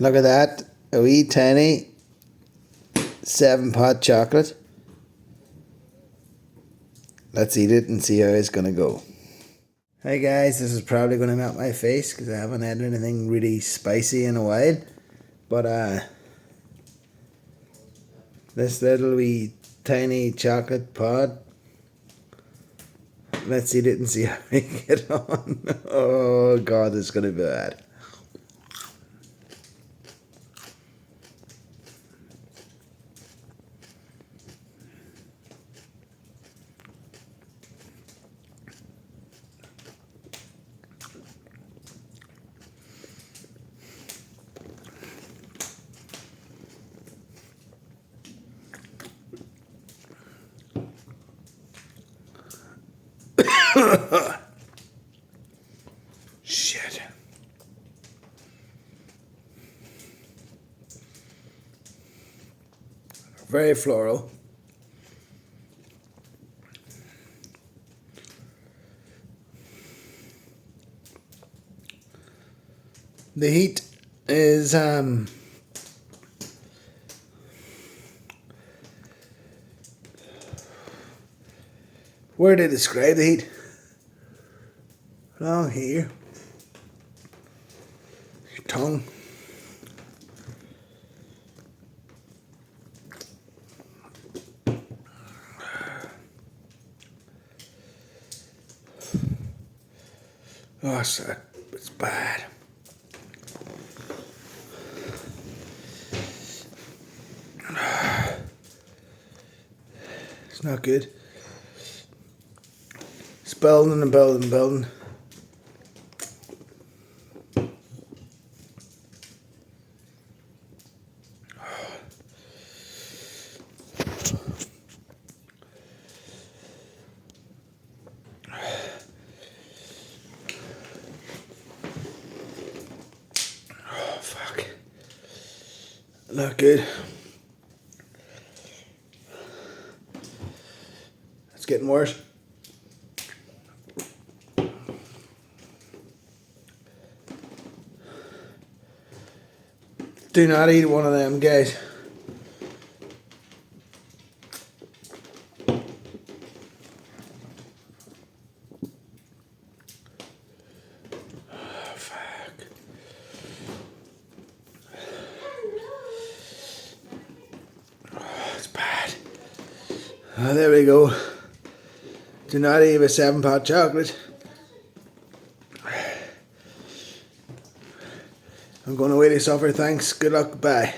Look at that. A wee tiny 7-pot chocolate. Let's eat it and see how it's going to go. Hey guys, this is probably going to melt my face because I haven't had anything really spicy in a while. But this little wee tiny chocolate pod. Let's eat it and see how we get on. Oh God, it's going to be bad. Shit. Very floral. The heat is where do they describe the heat? Along here. Your tongue. Oh, it's bad. It's not good. It's building and building and building. Not good. It's getting worse. Do not eat one of them, guys. Oh, there we go. Do not eat a 7-pot chocolate. I'm going away to suffer. Thanks. Good luck. Bye.